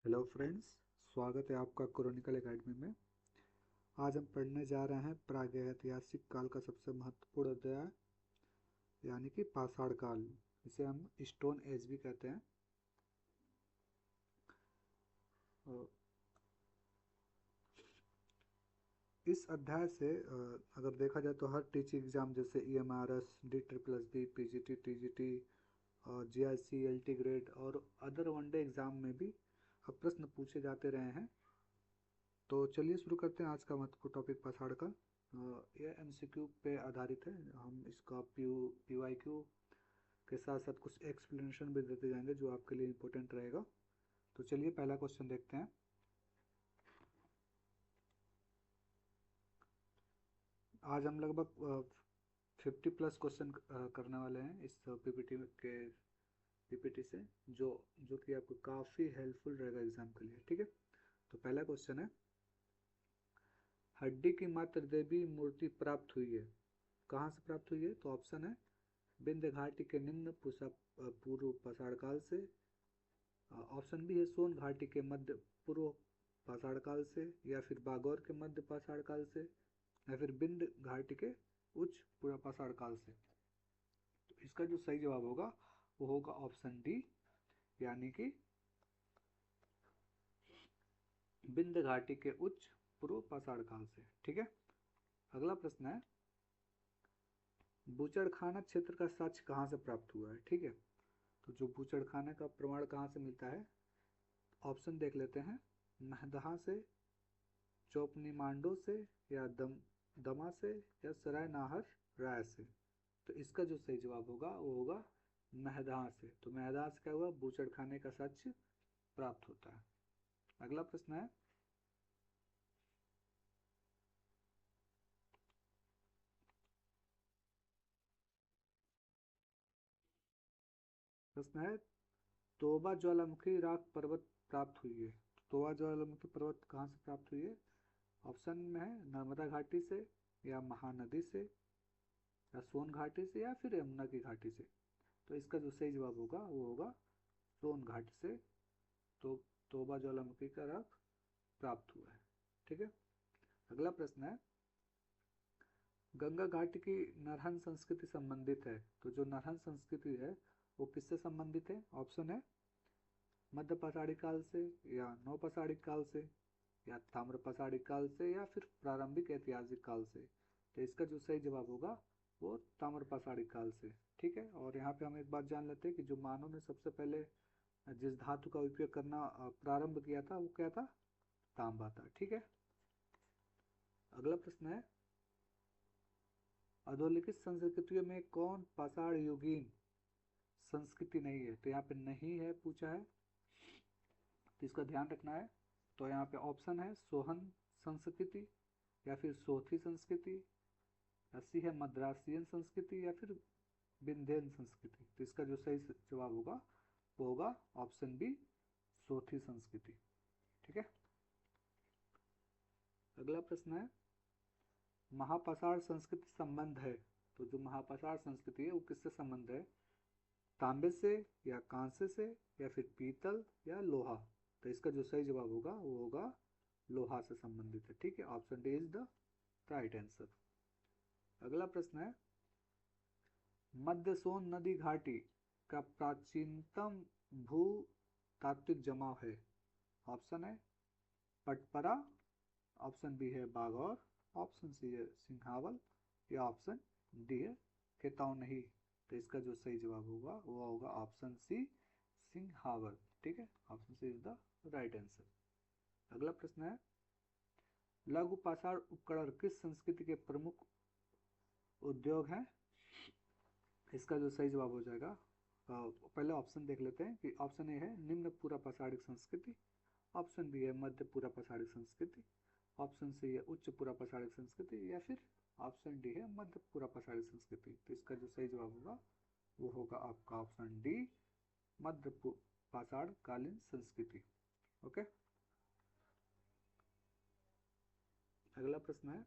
Hello friends, स्वागत है आपका क्रॉनिकल एकेडमी में। आज हम पढ़ने जा रहे हैं प्रागैतिहासिक काल का सबसे महत्वपूर्ण अध्याय, यानी कि पाषाण काल। इसे हम स्टोन एज भी कहते हैं। और इस अध्याय से अगर देखा जाए तो हर टीचिंग एग्जाम जैसे EMRS, DSSS, PGT, TGT, GIC, LT grade और अदर वनडे एग्जाम में भी अब प्रश्न पूछे जाते रहे हैं। तो चलिए शुरू करते हैं आज का महत्वपूर्ण टॉपिक पाषाण का। यह MCQ पे आधारित है। हम इसका PYQ के साथ साथ कुछ एक्सप्लेनेशन भी देते जाएंगे जो आपके लिए इम्पोर्टेंट रहेगा। तो चलिए पहला क्वेश्चन देखते हैं। आज हम लगभग 50+ क्वेश्चन करने वाले हैं इस PPT से, जो जो कि आपको काफ़ी हेल्पफुल रहेगा एग्जाम के लिए। ठीक है, तो पहला क्वेश्चन है, हड्डी की मात्र देवी मूर्ति प्राप्त हुई है, कहाँ से प्राप्त हुई है? तो ऑप्शन है विंध्य घाटी के निम्न पूर्व पाषाण काल से। ऑप्शन बी है सोन घाटी के मध्य पूर्व पाषाण काल से, या फिर बागौर के मध्य पाषाण काल से, या फिर विंध्य घाटी के उच्च पूर्व पाषाण काल से। तो इसका जो सही जवाब होगा वो होगा ऑप्शन डी, यानी कि विंध्य घाटी के उच्च पूर्व पाषाण काल से। ठीक है, अगला प्रश्न है, बूचड़खाना क्षेत्र का साक्ष्य कहाँ से प्राप्त हुआ है? ठीक है, तो जो बूचड़खाना का प्रमाण कहाँ से मिलता है, ऑप्शन देख लेते हैं। महदहा से, चौपनी मांडो से, या दमा से, या सराय नाहर राय से। तो इसका जो सही जवाब होगा वो होगा महदहा से। तो महदहा से क्या हुआ? बूचड़खाने का साक्ष्य प्राप्त होता है। अगला प्रश्न है, तोबा ज्वालामुखी राख पर्वत प्राप्त हुई है। तोबा ज्वालामुखी पर्वत कहाँ से प्राप्त हुई है? ऑप्शन में है नर्मदा घाटी से, या महानदी से, या सोन घाटी से, या फिर यमुना की घाटी से। तो इसका जो सही जवाब होगा वो होगा सोन घाटी से। तो तोबा ज्वालामुखी का राख प्राप्त हुआ है। ठीक है, अगला प्रश्न है, गंगा घाटी की नरहन संस्कृति संबंधित है। तो जो नरहन संस्कृति है वो किससे संबंधित है? ऑप्शन है मध्य पौराणिक काल से, या नवपौराणिक काल से, या ताम्र पौराणिक काल से, या फिर प्रारंभिक ऐतिहासिक काल से। तो इसका जो सही जवाब होगा वो ताम्र पौराणिक काल से। ठीक है, और यहाँ पे हम एक बात जान लेते हैं कि जो मानव ने सबसे पहले जिस धातु का उपयोग करना प्रारंभ किया था वो क्या था? तांबा था। ठीक है, अगला प्रश्न है, अधोलिखित संस्कृतियों में कौन पाषाण युगीन संस्कृति नहीं है? तो यहाँ पे नहीं है पूछा है, तो इसका ध्यान रखना है। तो यहाँ पे ऑप्शन है सोहन संस्कृति, या फिर सोथी संस्कृति, या सी है मद्रासियन संस्कृति, या फिर विंध्यन संस्कृति। तो इसका जो सही जवाब होगा वो होगा ऑप्शन बी, सोथी संस्कृति। ठीक है, अगला प्रश्न है, महापाषाण संस्कृति संबंध है। तो जो महापाषाण संस्कृति है वो किससे संबंध है? तांबे से, या कांसे से, या फिर पीतल, या लोहा। तो इसका जो सही जवाब होगा वो होगा लोहा से संबंधित है। ठीक है, option D is the right answer. अगला प्रश्न है, मध्य सोन नदी घाटी का प्राचीनतम भू तात्विक जमाव है। ऑप्शन है पटपरा, ऑप्शन बी है बागौर, ऑप्शन सी है सिंहावल, या ऑप्शन डी है केतौनही। तो इसका जो सही जवाब होगा वो होगा ऑप्शन सी, सिंहावल। ठीक है, option C is the right answer. अगला प्रश्न है, लघु पाषाण उपकरण किस संस्कृति के प्रमुख उद्योग हैं? इसका जो सही जवाब हो जाएगा, पहले ऑप्शन देख लेते हैं कि ऑप्शन ए है निम्न पूरा पाषाणिक संस्कृति, ऑप्शन बी है मध्य पूरा पाषाणिक संस्कृति, ऑप्शन सी है उच्च पूरा पाषाणिक संस्कृति, या फिर ऑप्शन डी है मध्य पूरा पाषाणिक संस्कृति। तो इसका जो सही जवाब होगा वो होगा आपका ऑप्शन डी, मध्य पाषाण कालीन संस्कृति। ओके, अगला प्रश्न है,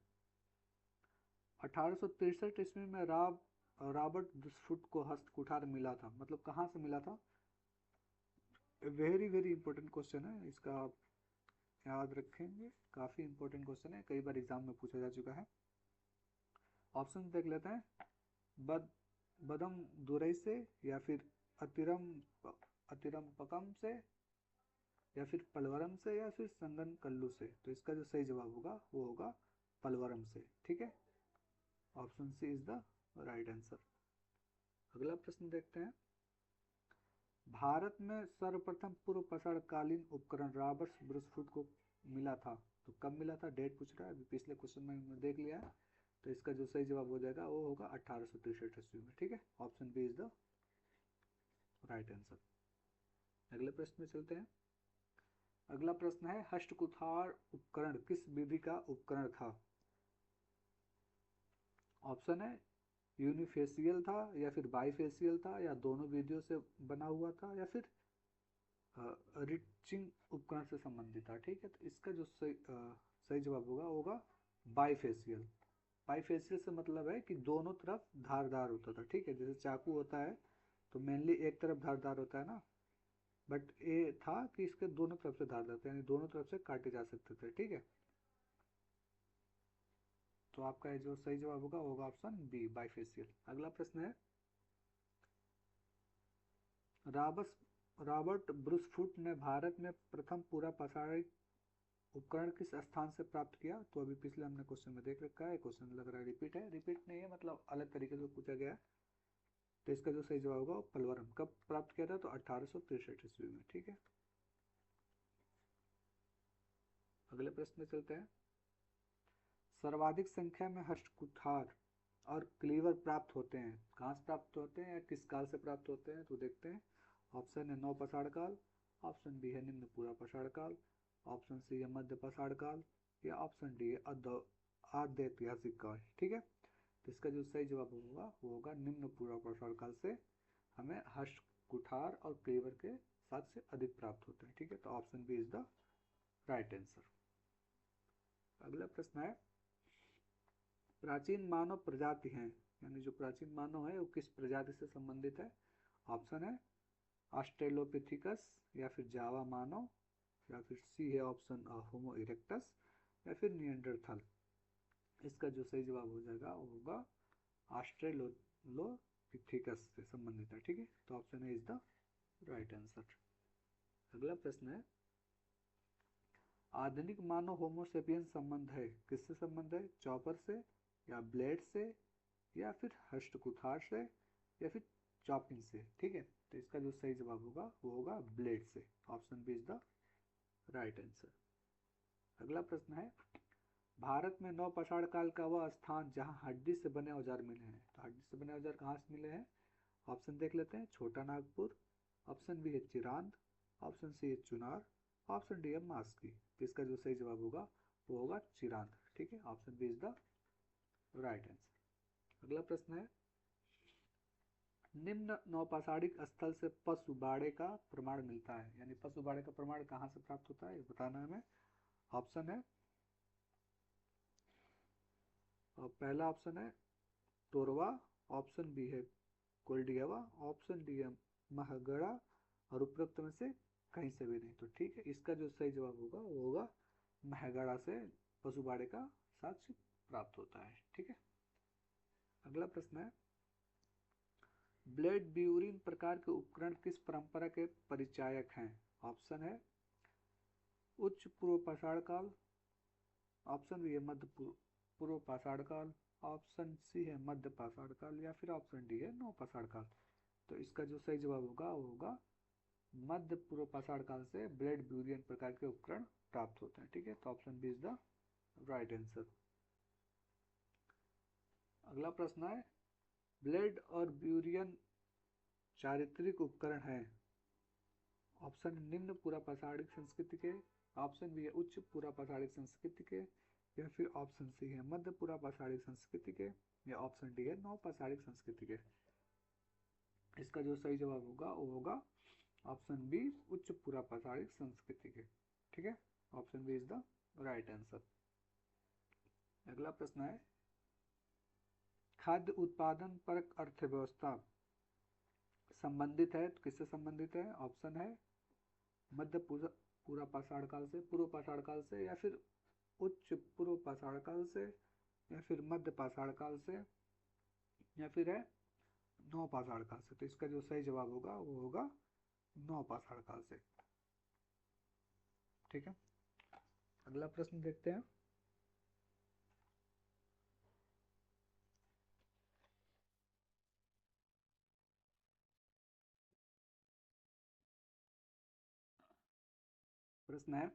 1863 ईस्वी में रॉबर्ट ब्रुसफुट को हस्त कुठार मिला था, मतलब कहाँ से मिला था? वेरी वेरी इंपॉर्टेंट क्वेश्चन है, इसका आप याद रखेंगे, काफ़ी इंपॉर्टेंट क्वेश्चन है, कई बार एग्जाम में पूछा जा चुका है। ऑप्शन देख लेते हैं। बद बदम दुरई से, या फिर अतिरम अतिरम पकम से, या फिर पलवरम से, या फिर संगन कल्लू से। तो इसका जो सही जवाब होगा वो होगा पलवरम से। ठीक है, option C is the right answer. अगला प्रश्न देखते हैं। भारत में सर्वप्रथम पूर्व पाषाणकालीन उपकरण रॉबर्ट ब्रुसफुट को मिला था, तो कब मिला था, डेट पूछ रहा है। अभी पिछले क्वेश्चन में हमने देख लिया है, तो इसका जो सही जवाब हो जाएगा वो होगा 1863 ईस्वी में। ठीक है, option B is the right answer. अगले प्रश्न में चलते हैं। अगला प्रश्न है, हस्तकुठार उपकरण किस विधि का उपकरण था। ऑप्शन है यूनिफेशियल था, या फिर बाईफेशियल था, या दोनों विधियों से बना हुआ था, या फिर रिचिंग उपकरण से संबंधित था। ठीक है, तो इसका जो सही जवाब होगा बाईफेशियल। बाईफेशियल से मतलब है कि दोनों तरफ धारदार होता था। ठीक है, जैसे चाकू होता है तो मेनली एक तरफ धारदार होता है ना, बट ये था कि इसके दोनों तरफ से धारदार थे, यानी दोनों तरफ से काटे जा सकते थे। ठीक है, तो आपका जो सही जवाब होगा ऑप्शन बी बाईफेशियल। अगला प्रश्न है, रॉबर्ट ब्रुसफुट ने भारत में प्रथम पूरा पाषाणिक उपकरण किस स्थान से प्राप्त किया। तो अभी पिछले हमने क्वेश्चन में देख रखा है, क्वेश्चन लग रहा है रिपीट है, रिपीट नहीं है मतलब अलग तरीके से पूछा गया है। तो इसका जो सही जवाब होगा वो पलवरम। कब प्राप्त किया था, तो 1863 ईस्वी में। ठीक है, अगले प्रश्न में चलते हैं। सर्वाधिक संख्या में हस्तकुठार और क्लीवर प्राप्त होते हैं, कहाँ से प्राप्त होते हैं या किस काल से प्राप्त होते हैं, तो देखते हैं। ऑप्शन है नवपाषाण काल, ऑप्शन बी है निम्न पूरा पाषाण काल, ऑप्शन सी है मध्य पाषाण काल, या ऑप्शन डी है आद्य ऐतिहासिक काल। ठीक है, तो इसका जो सही जवाब होगा वो होगा निम्न पूरा पाषाण काल से हमें हस्त कुठार और क्लीवर के साथ से अधिक प्राप्त होते हैं। ठीक है, तो option B is the right answer. अगला प्रश्न है, प्राचीन मानव प्रजाति हैं, यानी जो प्राचीन मानव है वो किस प्रजाति से संबंधित है। ऑप्शन है ऑस्ट्रेलोपिथिकस, या फिर जावा मानव, या फिर सी है ऑप्शन होमो इरेक्टस, या फिर निएंडरथल। इसका जो सही जवाब हो जाएगा वो होगा ऑस्ट्रेलोपिथिकस से संबंधित है। ठीक है, तो option A is the right answer. अगला प्रश्न है, आधुनिक मानव होमोसेपियन संबंध है, किससे संबंध है, चॉपर से, या ब्लेड से, या फिर हस्तकुठार से, या फिर चॉपिंग से। ठीक है, तो इसका जो सही जवाब होगा वो होगा ब्लेड से। Option B is the right answer. अगला प्रश्न है, भारत में नवपाषाण काल का वह स्थान जहां हड्डी से बने औजार मिले हैं, तो हड्डी से बने औजार कहाँ से मिले हैं। ऑप्शन देख लेते हैं। छोटा नागपुर, ऑप्शन बी है चिरांद, ऑप्शन सी है चुनार, ऑप्शन डी है मास्की। तो इसका जो सही जवाब होगा वो होगा चिरांद। ठीक है, option B is the right answer. अगला प्रश्न है, निम्न नौपाषाणिक स्थल से पशु बाड़े का प्रमाण मिलता है, यानी पशु बाड़े का प्रमाण कहाँ से प्राप्त होता है ये बताना है हमें। ऑप्शन है, और पहला ऑप्शन है तोरवा, ऑप्शन बी है कोल्डियावा, ऑप्शन डी है महगड़ा, और उपरोक्त में से कहीं से भी नहीं। तो ठीक है, इसका जो सही जवाब होगा वो होगा महगड़ा से पशु बाड़े का साक्ष्य प्राप्त होता है। ठीक है, अगला प्रश्न है, ब्लेड ब्यूरिंग प्रकार के उपकरण किस परंपरा के परिचायक हैं। ऑप्शन है उच्च पूर्व पाषाण काल, ऑप्शन बी है मध्य पूर्व पाषाण काल, ऑप्शन सी है मध्य पाषाण काल, या फिर ऑप्शन डी है नव पाषाण काल। तो इसका जो सही जवाब होगा वो होगा मध्य पूर्व पाषाण काल से ब्लेड ब्यूरियन प्रकार के उपकरण प्राप्त होते हैं। ठीक है, तो option B is the right answer. अगला प्रश्न है, ब्लेड और ब्यूरियन चारित्रिक उपकरण है। ऑप्शन निम्न पूरा पाषाणिक संस्कृति के, ऑप्शन बी है उच्च पूरा पाषाणिक संस्कृति के, या फिर ऑप्शन सी है मध्य पूरा पाषाणिक संस्कृति के, या ऑप्शन डी है नव पाषाणिक संस्कृति के। इसका जो सही जवाब होगा वो होगा ऑप्शन बी उच्च पूरा पाषाणिक संस्कृति के। ठीक है, option B is the right answer. अगला प्रश्न है, खाद्य उत्पादन परक अर्थव्यवस्था संबंधित है, तो किससे संबंधित है। ऑप्शन है मध्य पूरा पाषाण काल से, पूर्व पाषाण काल से, या फिर उच्च पूर्व पाषाण काल से, या फिर मध्य पाषाण काल से, या फिर है नौ पाषाण काल से। तो इसका जो सही जवाब होगा वो होगा नौ पाषाण काल से। ठीक है, अगला प्रश्न देखते हैं। प्रश्न है,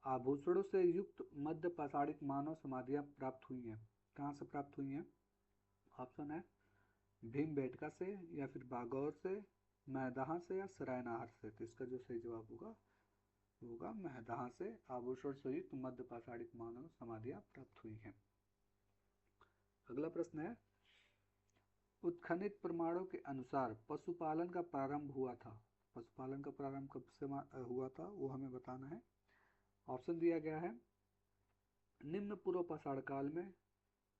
आभूषणों से युक्त मध्य पाषाणिक मानव समाधियां प्राप्त हुई हैं। कहाँ से प्राप्त हुई हैं? ऑप्शन है भीमबेटका से, या फिर बागौर से, महदहा से, या सरायनाहर से। तो इसका जो सही जवाब होगा वो होगा महदहा से आभूषण से युक्त मध्य पाषाणिक मानव समाधियां प्राप्त हुई हैं। अगला प्रश्न है, उत्खनित प्रमाणों के अनुसार पशुपालन का प्रारंभ हुआ था। पशुपालन का प्रारंभ कब से हुआ था वो हमें बताना है। ऑप्शन दिया गया है निम्न पूर्व पाषाण काल में,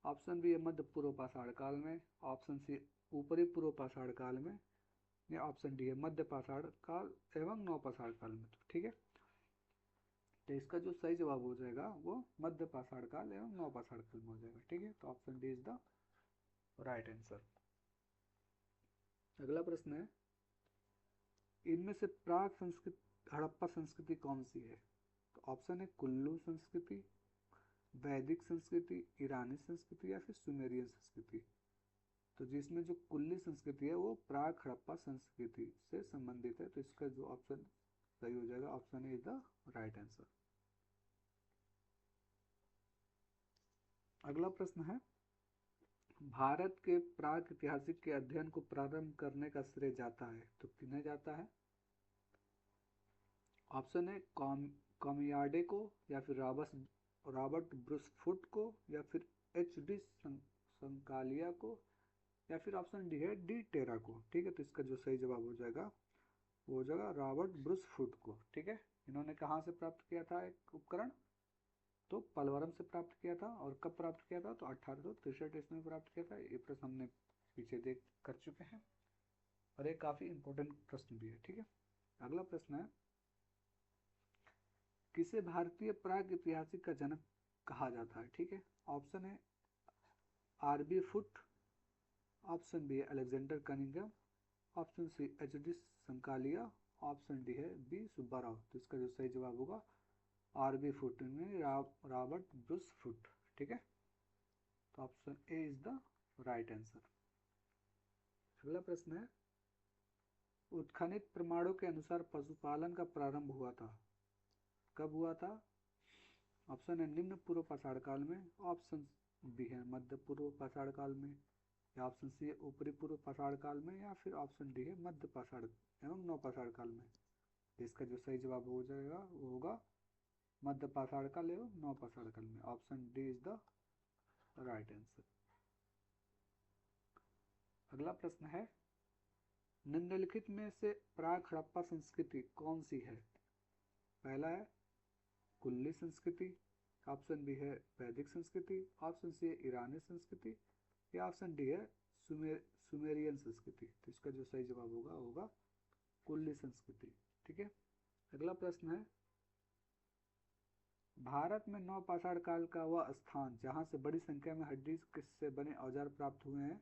ऑप्शन बी है मध्य पूर्व पाषाण काल में, ऑप्शन सी ऊपरी पूर्व पाषाण काल में, या ऑप्शन डी है मध्य पाषाण काल एवं नव पाषाण काल में। तो ठीक है, तो इसका जो सही जवाब हो जाएगा वो मध्य पाषाण काल एवं नव पाषाण काल में हो जाएगा। ठीक है, तो option D is the right answer. अगला प्रश्न है, इनमें से प्राक संस्कृति हड़प्पा संस्कृति कौन सी है? तो ऑप्शन है कुल्लू संस्कृति, वैदिक संस्कृति, ईरानी संस्कृति, या फिर सुमेरियन संस्कृति। तो जिसमें जो कुल्ली संस्कृति है वो प्राक हड़प्पा संस्कृति से संबंधित है। तो इसका जो ऑप्शन सही हो जाएगा option A is the right answer. अगला प्रश्न है, भारत के प्राक ऐतिहासिक के अध्ययन को प्रारंभ करने का श्रेय जाता है। तो किन्हें जाता है? ऑप्शन है कॉमियाडे को, या फिर रॉबर्ट ब्रूसफुट को, या फिर एच डी संकालिया को, या फिर ऑप्शन डी है डी टेरा को। ठीक है, तो इसका जो सही जवाब हो जाएगा वो हो जाएगा रॉबर्ट ब्रूसफुट को। ठीक है, इन्होंने कहाँ से प्राप्त किया था एक उपकरण? तो पलवरम से प्राप्त किया था। और कब प्राप्त किया था? तो 1863 ईस्वी में प्राप्त किया था। ये प्रश्न हमने पीछे देख कर चुके हैं और ये काफी इंपॉर्टेंट प्रश्न भी है। ठीक है, अगला प्रश्न है, किसे भारतीय प्राग ऐतिहासिक का जनक कहा जाता है? ठीक है, ऑप्शन है R B Foote, option B है Alexander Cunningham, option C H D Sankalia, option D है बी सुब्बाराव। तो इसका जो सही जवाब होगा आर बी फुट में रॉबर्ट ब्रूस फुट। ठीक है, तो option A is the right answer. अगला प्रश्न है, उत्खनित प्रमाणों के अनुसार पशुपालन का प्रारंभ हुआ था। कब हुआ था? ऑप्शन है निम्न पूर्व पाषाण काल में, ऑप्शन बी है मध्य पूर्व पाषाण काल में, या ऑप्शन सी है ऊपरी पूर्व पाषाण काल में, या फिर ऑप्शन डी है मध्य पाषाण एवं नव पाषाण काल में। इसका जो सही जवाब हो जाएगा वो होगा मध्य पाषाण काल एवं नव पाषाण काल में। Option D is the right answer. अगला प्रश्न है, निम्नलिखित में से प्राक हड़प्पा संस्कृति कौन सी है? पहला है कुल्ली संस्कृति, ऑप्शन बी है वैदिक संस्कृति, ऑप्शन सी है ईरानी संस्कृति, या ऑप्शन डी है सुमेरियन संस्कृति। तो इसका जो सही जवाब होगा होगा कुल्ली संस्कृति। ठीक है, अगला प्रश्न है, भारत में नव पाषाण काल का वह स्थान जहाँ से बड़ी संख्या में हड्डी से बने औजार प्राप्त हुए हैं।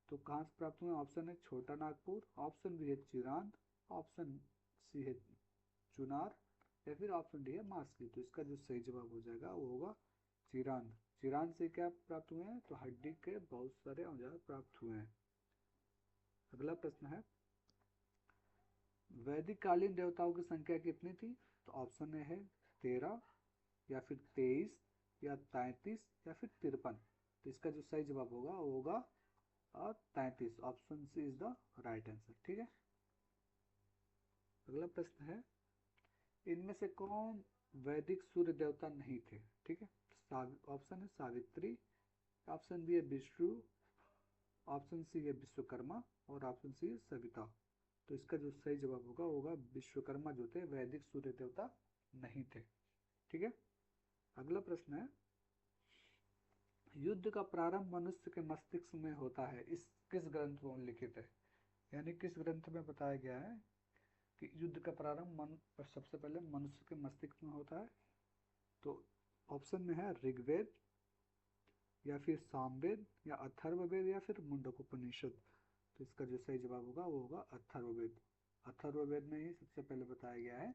तो कहाँ से प्राप्त हुए? ऑप्शन है छोटा नागपुर, ऑप्शन बी है चिरांद, ऑप्शन सी है चुनार, या फिर ऑप्शन डी है मास्की। तो इसका जो सही जवाब हो जाएगा वो होगा चिरांद। चिरांद से क्या प्राप्त हुए हैं? तो हड्डी के बहुत सारे औजार प्राप्त हुए हैं। अगला प्रश्न है, वैदिक कालीन देवताओं की संख्या कितनी थी? तो ऑप्शन ए है 13, या फिर 23, या 33, या फिर 53। तो इसका जो सही जवाब होगा वो होगा 33। Option C is the right answer. ठीक है, अगला प्रश्न है, इनमें से कौन वैदिक सूर्य देवता नहीं थे? ठीक है, ऑप्शन है सावित्री, ऑप्शन बी है विष्णु, ऑप्शन सी है विश्वकर्मा, और ऑप्शन सी है सविता। तो इसका जो सही जवाब होगा होगा विश्वकर्मा जो थे वैदिक सूर्य देवता नहीं थे। ठीक है, अगला प्रश्न है, युद्ध का प्रारंभ मनुष्य के मस्तिष्क में होता है, इस किस ग्रंथ में लिखित है? यानी किस ग्रंथ में बताया गया है कि युद्ध का प्रारंभ सबसे पहले मनुष्य के मस्तिष्क में होता है। तो ऑप्शन में है ऋग्वेद या फिर सामवेद या अथर्ववेद या फिर मुंडकोपनिषद। तो इसका जो सही जवाब होगा वो होगा अथर्ववेद। अथर्ववेद में ही सबसे पहले बताया गया है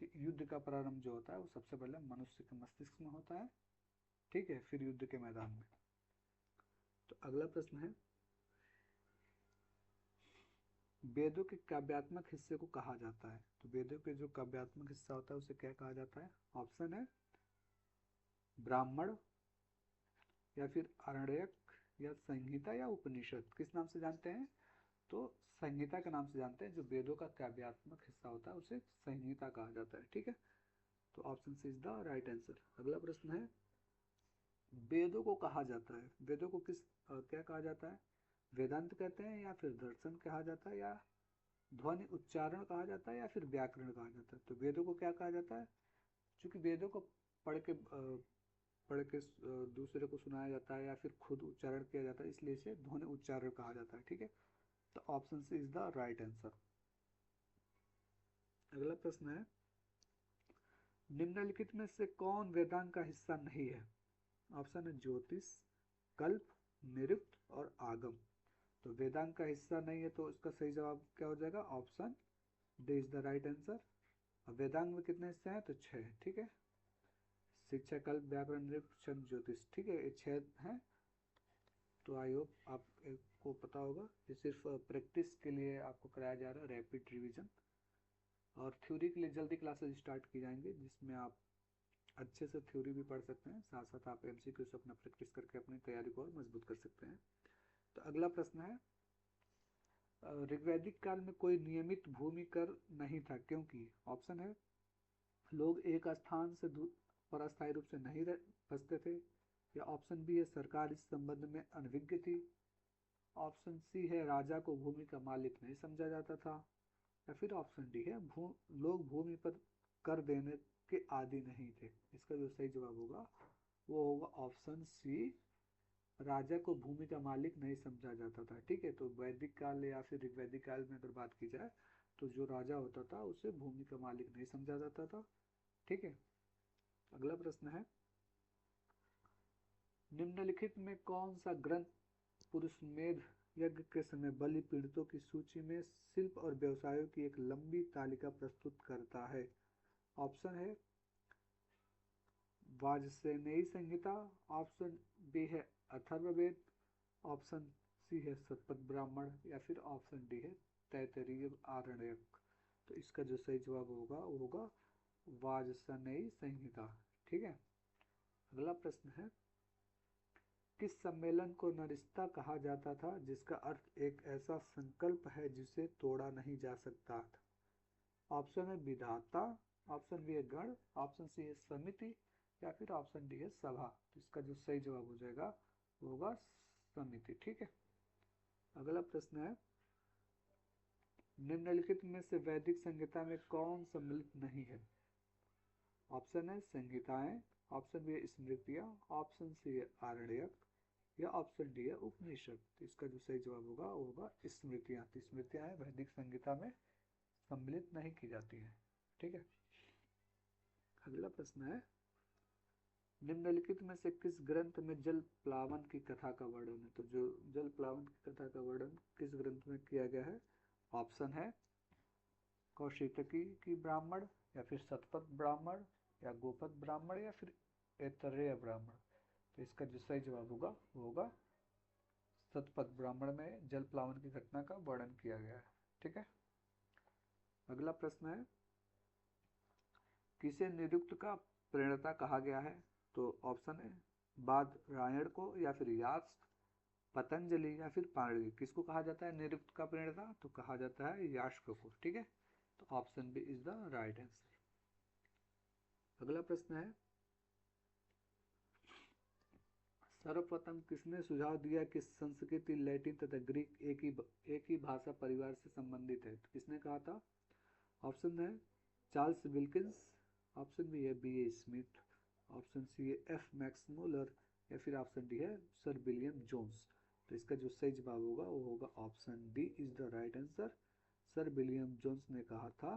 कि युद्ध का प्रारंभ जो होता है वो सबसे पहले मनुष्य के मस्तिष्क में होता है, ठीक है, फिर युद्ध के मैदान में। तो अगला प्रश्न है, वेदों के काव्यात्मक हिस्से को कहा जाता है। तो वेदों के जो काव्यात्मक हिस्सा होता है उसे क्या कहा जाता है? ऑप्शन है ब्राह्मण या फिर आरण्यक या संहिता या उपनिषद। किस नाम से जानते हैं? तो संहिता के नाम से जानते हैं। जो वेदों का काव्यात्मक हिस्सा होता है उसे संहिता कहा जाता है, ठीक है। तो option C is the right answer. अगला प्रश्न है, वेदों को कहा जाता है, वेदों को क्या कहा जाता है? वेदांत कहते हैं या फिर दर्शन कहा जाता है या ध्वनि उच्चारण कहा जाता है या फिर व्याकरण कहा जाता है? तो वेदों को क्या कहा जाता है? क्योंकि वेदों को पढ़ के दूसरे को सुनाया जाता है या फिर खुद उच्चारण किया जाता है, इसलिए इसे ध्वनि उच्चारण कहा जाता है, ठीक है। तो option C is the right answer. अगला प्रश्न है, निम्नलिखित में से कौन वेदांत का हिस्सा नहीं है? ऑप्शन है ज्योतिष, कल्प, निरुक्त और आगम। तो वेदांत का हिस्सा नहीं है तो इसका सही जवाब क्या हो जाएगा? Option D is the right answer. अब वेदांत में कितने हिस्से हैं? तो 6, ठीक है। शिक्षा, कल्प, व्याकरण, निरुक्त, छंद, ज्योतिष, ठीक है, ये 6 हैं। तो आई होप आपको पता होगा। ये सिर्फ प्रैक्टिस के लिए आपको कराया जा रहा है, रैपिड रिवीजन। और थ्योरी के लिए जल्दी क्लासेस स्टार्ट की जाएंगी, जिसमें आप अच्छे से थ्योरी भी पढ़ सकते हैं, साथ साथ आप एमसीक्यू से अपना प्रैक्टिस करके अपनी तैयारी को और मजबूत कर सकते हैं। तो अगला प्रश्न है, ऋग्वैदिक काल में कोई नियमित भूमि कर नहीं था क्योंकि? ऑप्शन है लोग एक स्थान से पर अस्थायी रूप से नहीं बसते थे, या ऑप्शन बी है सरकार इस संबंध में अनभिज्ञ थी, ऑप्शन सी है राजा को भूमि का मालिक नहीं समझा जाता था, या फिर ऑप्शन डी है लोग भूमि पर कर देने के आदी नहीं थे। इसका जो सही जवाब होगा वो होगा ऑप्शन सी, राजा को भूमि का मालिक नहीं समझा जाता था, ठीक है। तो वैदिक काल या फिर ऋग्वैदिक काल में अगर बात की जाए तो जो राजा होता था उसे भूमि का मालिक नहीं समझा जाता था, ठीक है। अगला प्रश्न है, निम्नलिखित में कौन सा ग्रंथ पुरुषमेध यज्ञ के समय बलि पीड़ितों की सूची में शिल्प और व्यवसायों की एक लंबी तालिका प्रस्तुत करता है? ऑप्शन है वाजसेनेयी संहिता, ऑप्शन बी है अथर्ववेद, ऑप्शन सी है शतपथ ब्राह्मण, या फिर ऑप्शन डी है तैत्तिरीय आरण्यक। तो इसका जो सही जवाब होगा वो होगा वाजसेनेयी संहिता, ठीक है। अगला प्रश्न है, किस सम्मेलन को नरिस्ता कहा जाता था जिसका अर्थ एक ऐसा संकल्प है जिसे तोड़ा नहीं जा सकता था? ऑप्शन है विधाता, ऑप्शन बी है गण, ऑप्शन सी है समिति, या फिर ऑप्शन डी है सभा। तो इसका जो सही जवाब हो जाएगा वो होगा समिति, ठीक है। अगला प्रश्न है, निम्नलिखित में से वैदिक संहिता में कौन सम्मिलित नहीं है? ऑप्शन है संहिताएं, ऑप्शन बी है स्मृतियां, ऑप्शन सी है आरण्यक, या ऑप्शन डी है उपनिषद। तो इसका जो सही जवाब होगा वो होगा स्मृतियां। तो स्मृतियां है वैदिक संहिता में सम्मिलित नहीं की जाती हैं, ठीक है। अगला प्रश्न है, निम्नलिखित में से किस ग्रंथ में जल प्लावन की कथा का वर्णन है? तो जो जल प्लावन की कथा का वर्णन किस ग्रंथ में किया गया है? ऑप्शन है कौशिकी की ब्राह्मण, या फिर शतपथ ब्राह्मण, या गोपद ब्राह्मण, या फिर ऐतरेय ब्राह्मण। तो इसका जो सही जवाब होगा वो होगा शतपथ ब्राह्मण में जल प्लावन की घटना का वर्णन किया गया है, ठीक है। अगला प्रश्न है, किसे निरुक्त का प्रणेता कहा गया है? तो ऑप्शन है बादरायण को, या फिर यास्क, पतंजलि, या फिर पाणिनि। किसको कहा जाता है निरुक्त का प्रणेता? तो कहा जाता है यास्क को, ठीक है। तो option B is the right answer. अगला प्रश्न है, सर्वप्रथम किसने सुझाव दिया कि संस्कृति लैटिन तथा ग्रीक एक ही भाषा परिवार से संबंधित है? तो किसने कहा था? ऑप्शन है चार्ल्स विल्किंस, ऑप्शन बी है B A Smith, option C है एफ मैक्स मूलर, या फिर ऑप्शन डी है सर विलियम जोन्स। तो इसका जो सही जवाब होगा वो होगा option D is the right answer. Sir William Jones ने कहा था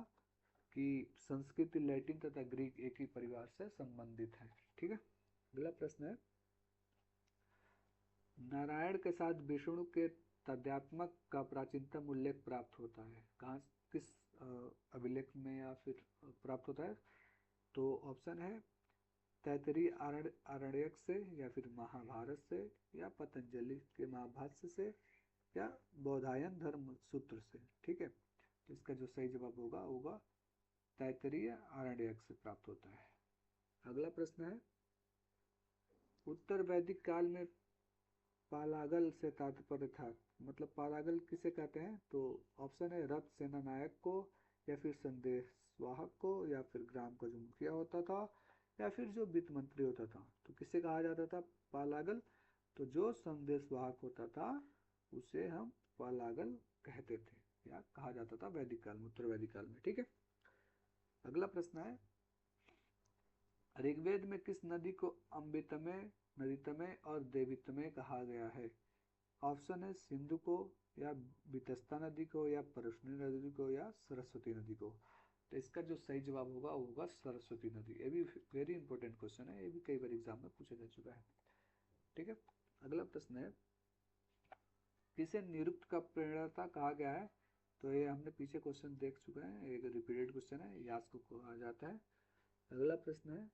कि संस्कृत लैटिन तथा ग्रीक एक ही परिवार से संबंधित है। ठीक है, अगला प्रश्न है, नारायण के साथ विष्णु के तद्यात्मक का प्राचीनतम उल्लेख प्राप्त होता है, कहाँ, किस अभिलेख में या फिर प्राप्त होता है? तो ऑप्शन है तैत्तिरीय आरण्यक से, या फिर महाभारत से, या पतंजलि के महाभाष्य से, या बौधायन धर्म सूत्र से। ठीक है, तो इसका जो सही जवाब होगा होगा तैत्तिरीय आरण्यक से प्राप्त होता है। अगला प्रश्न है, उत्तर वैदिक काल में पालागल से तात्पर्य था, मतलब पालागल किसे कहते हैं? तो ऑप्शन है रथ सेना नायक को, या फिर संदेशवाहक को, या फिर ग्राम का जो मुखिया होता था, या फिर जो वित्त मंत्री होता था। तो किसे कहा जाता था पालागल? तो जो संदेशवाहक होता था उसे हम पालागल कहते थे, या कहा जाता था वैदिक काल में, उत्तर वैदिक काल में। ठीक है, अगला प्रश्न है, ऋग्वेद में किस नदी को अम्बितमय, नदीतमय और देवीतमय कहा गया है? ऑप्शन है सिंधु को, या वितस्ता नदी को, या परशुनी नदी को, या सरस्वती नदी को। तो इसका जो सही जवाब होगा वो होगा सरस्वती नदी। ये भी वेरी इंपॉर्टेंट क्वेश्चन है, ये भी कई बार एग्जाम में पूछा जा चुका है। ठीक है, अगला प्रश्न है, किसे निरुक्त का प्रणेता कहा गया है? तो ये हमने पीछे क्वेश्चन देख चुके हैं, एक रिपीटेड क्वेश्चन है, यास को कहा जाता है। अगला प्रश्न है,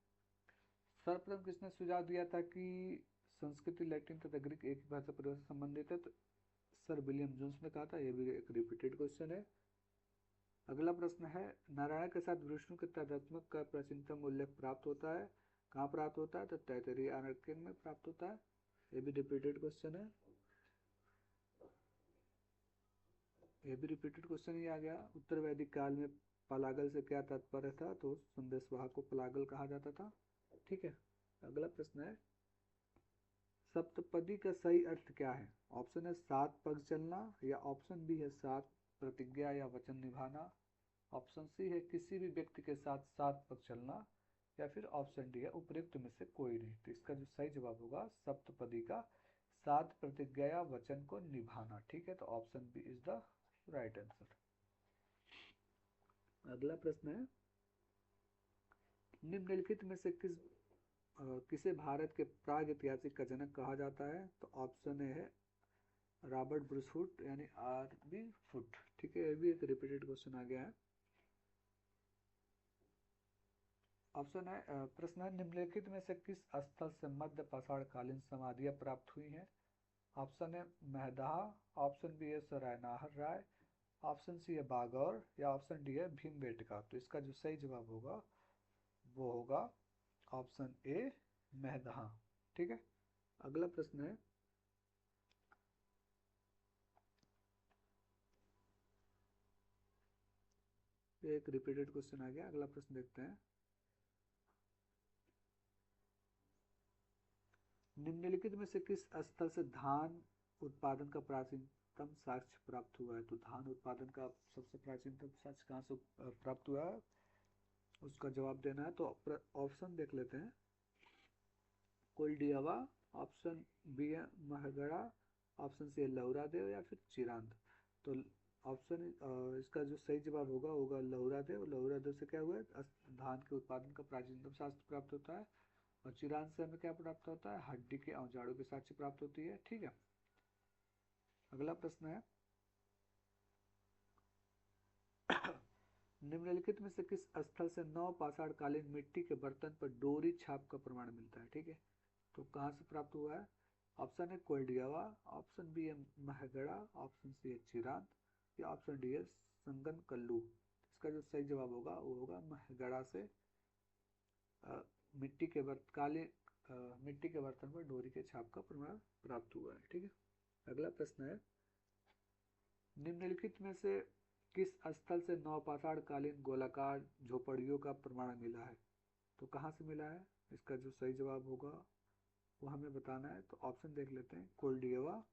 सर्वप्रथम किसने सुझाव दिया था कि संस्कृति लैटिन तथा ग्रीक एक ही भाषा परिवार से संबंधित है? तो सर विलियम जोन्स ने कहा था, यह भी एक रिपीटेड क्वेश्चन है। अगला प्रश्न है, नारायण के साथ विष्णु के तादात्म्य का प्राचीनतम उल्लेख प्राप्त होता है, कहाँ प्राप्त होता है? तो तैत्तिरीय आरण्यक में प्राप्त होता है, ये भी रिपीटेड क्वेश्चन है, ये भी रिपीटेड क्वेश्चन ही आ गया। उत्तर वैदिक काल में पलागल से क्या तात्पर्य था? तो संदेशवाहक को पलागल कहा जाता था। ठीक है, अगला प्रश्न है, सप्तपदी का सही अर्थ क्या है? ऑप्शन है सात पग चलना, या ऑप्शन बी है सात प्रतिज्ञा या वचन निभाना, ऑप्शन सी है किसी भी व्यक्ति के साथ सात पग चलना, या फिर ऑप्शन डी है उपयुक्त में से कोई नहीं। तो इसका जो सही जवाब होगा सप्तपदी का सात प्रतिज्ञा या वचन को निभाना। ठीक है, तो option B is the right answer. अगला प्रश्न है, निम्नलिखित में से किसे भारत के प्राग ऐतिहासिक का जनक कहा जाता है? तो ऑप्शन ए है रॉबर्ट ब्रूस फुट, यानी आर बी फुट। ठीक है, ये भी एक रिपीटेड क्वेश्चन आ गया है। ऑप्शन है, प्रश्न है, निम्नलिखित में से किस स्थल से मध्य पाषाण कालीन समाधियां प्राप्त हुई हैं? ऑप्शन है महदहा, ऑप्शन बी है सरायनाहर राय, ऑप्शन सी है बागौर, या ऑप्शन डी है भीमबेटका। तो इसका जो सही जवाब होगा वो होगा ऑप्शन ए महदहा। ठीक है, अगला प्रश्न है, ये एक रिपीटेड क्वेश्चन आ गया। अगला प्रश्न देखते हैं, निम्नलिखित में से किस स्थल से धान उत्पादन का प्राचीनतम साक्ष्य प्राप्त हुआ है? तो धान उत्पादन का सबसे प्राचीनतम साक्ष्य कहाँ से प्राप्त हुआ है, उसका जवाब देना है। तो ऑप्शन देख लेते हैं, कोल्डियावा, ऑप्शन बी है महगड़ा, ऑप्शन सी है लौरा देव, या फिर चिरांद। तो ऑप्शन इसका जो सही जवाब होगा होगा लौरा देव। लौरा देव से क्या हुआ है, धान के उत्पादन का प्राचीनतम शास्त्र प्राप्त होता है, और चिरांद से हमें क्या प्राप्त होता है, हड्डी के औजारों के साक्ष्य प्राप्त होती है। ठीक है, अगला प्रश्न है, निम्नलिखित में से किस स्थल से नव पाषाण कालीन मिट्टी के बर्तन पर डोरी छाप का प्रमाण मिलता है? ठीक है, तो कहाँ से प्राप्त हुआ है? ऑप्शन है कोल्डियावा, ऑप्शन बी है महगड़ा, ऑप्शन सी है चिरांद, या ऑप्शन डी है संगन कल्लू। इसका जो सही जवाब होगा वो होगा महगड़ा से मिट्टी के मिट्टी के बर्तन पर डोरी के छाप का प्रमाण प्राप्त हुआ है। ठीक है, अगला प्रश्न है, निम्नलिखित में से किस स्थल से नवपाषाण कालीन गोलाकार झोपड़ियों का प्रमाण मिला है? तो कहाँ से मिला है, इसका जो सही जवाब होगा वो हमें बताना है। तो ऑप्शन देख लेते हैं, कोल्डियवा,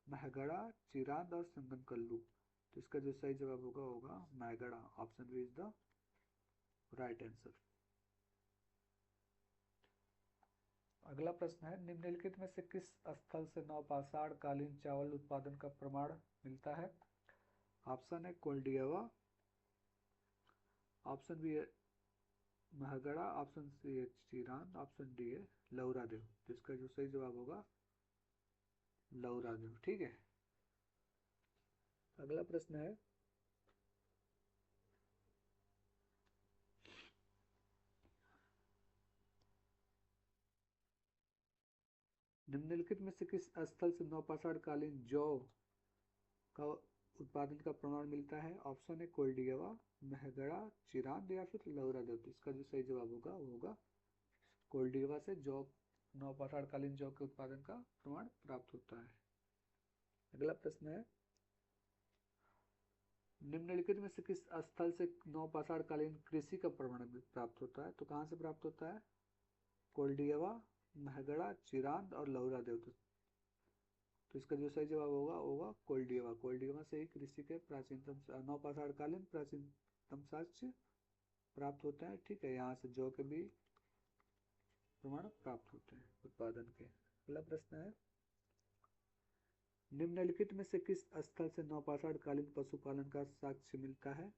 महगड़ा, चिरांद और संगनकल्लू। तो इसका जो सही जवाब होगा होगा Mahagara. Option B is the right answer. अगला प्रश्न है, निम्नलिखित में से किस स्थल से नवपाषाण कालीन चावल उत्पादन का प्रमाण मिलता है? ऑप्शन है कोल्डियावा, ऑप्शन बी है महगड़ा, ऑप्शन सी है चीरांद, ऑप्शन डी है लौरादेव। तो इसका जो सही जवाब होगा लौरादेव। ठीक है, अगला प्रश्न है, निम्नलिखित में से किस स्थल से नौपाषाण कालीन जौ का उत्पादन का प्रमाण मिलता है? ऑप्शन है कोल्डियावा, महगड़ा, चिरांद या फिर लौरादेव। तो इसका जो सही जवाब होगा वो होगा कोल्डियावा से जौ, नौपाषाण कालीन जौ के उत्पादन का प्रमाण प्राप्त होता है। अगला प्रश्न है, निम्नलिखित में से किस स्थल से नौपाषाण कालीन कृषि का प्रमाण प्राप्त होता है? तो कहाँ से प्राप्त होता है? कोल्डियावा, महगड़ा, चिरांद और लौरादेव। तो इसका जो सही जवाब होगा होगा कोल्डियावा। कोल्डियावा से ही कृषि के प्राचीनतम नवपाषाण कालीन प्राचीनतम साक्ष्य प्राप्त होते हैं। ठीक है, यहाँ से जौ के भी प्रमाण प्राप्त होते हैं उत्पादन के। अगला प्रश्न है, निम्नलिखित में से किस स्थल से नवपाषाण कालीन पशुपालन का साक्ष्य मिलता है?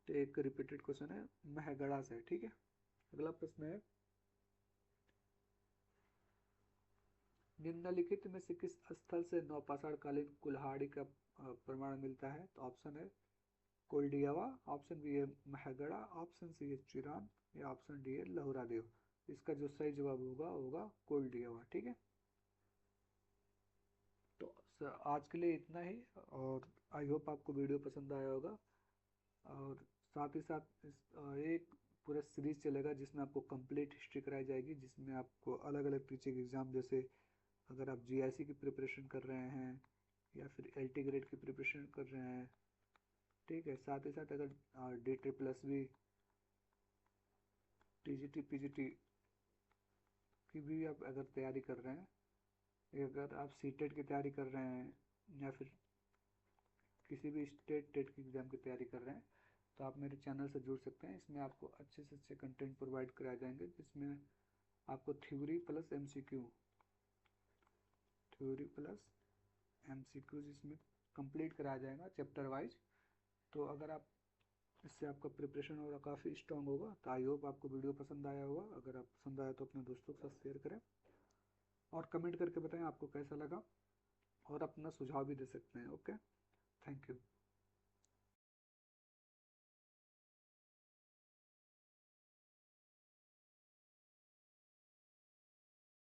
तो एक रिपीटेड क्वेश्चन है, महगड़ा से। ठीक है, अगला प्रश्न है, निम्नलिखित में से किस स्थल से नवपाषाण कालीन कुल्हाड़ी का प्रमाण मिलता है? तो ऑप्शन है कोल्डियावा, ऑप्शन बी है महगड़ा, ऑप्शन सी है चिरान या ऑप्शन डी है लहुरादेव। इसका जो सही जवाब होगा होगा कोल्डियावा। ठीक है, तो आज के लिए इतना ही, और आई होप आपको वीडियो पसंद आया होगा। और साथ ही साथ एक पूरा सीरीज चलेगा जिसमें आपको कंप्लीट हिस्ट्री कराई जाएगी, जिसमें आपको अलग अलग टीचिंग एग्जाम, जैसे अगर आप जीआईसी की प्रिपरेशन कर रहे हैं या फिर एलटी ग्रेड की प्रिपरेशन कर रहे हैं, ठीक है, साथ ही साथ अगर D triple S B, TGT, PGT की भी आप अगर तैयारी कर रहे हैं, अगर आप सीटेट की तैयारी कर रहे हैं या फिर किसी भी स्टेट टेट की एग्ज़ाम की तैयारी कर रहे हैं, तो आप मेरे चैनल से जुड़ सकते हैं। इसमें आपको अच्छे से अच्छे कंटेंट प्रोवाइड कराए जाएंगे, जिसमें आपको theory plus MCQ, theory plus MCQ जिसमें कंप्लीट कराया जाएगा चैप्टर वाइज। तो अगर आप इससे आपका प्रिपरेशन होगा काफ़ी स्ट्रांग होगा। तो आई होप आपको वीडियो पसंद आया होगा। अगर आप पसंद आया तो अपने दोस्तों के साथ शेयर करें और कमेंट करके बताएं आपको कैसा लगा, और अपना सुझाव भी दे सकते हैं। Okay, thank you.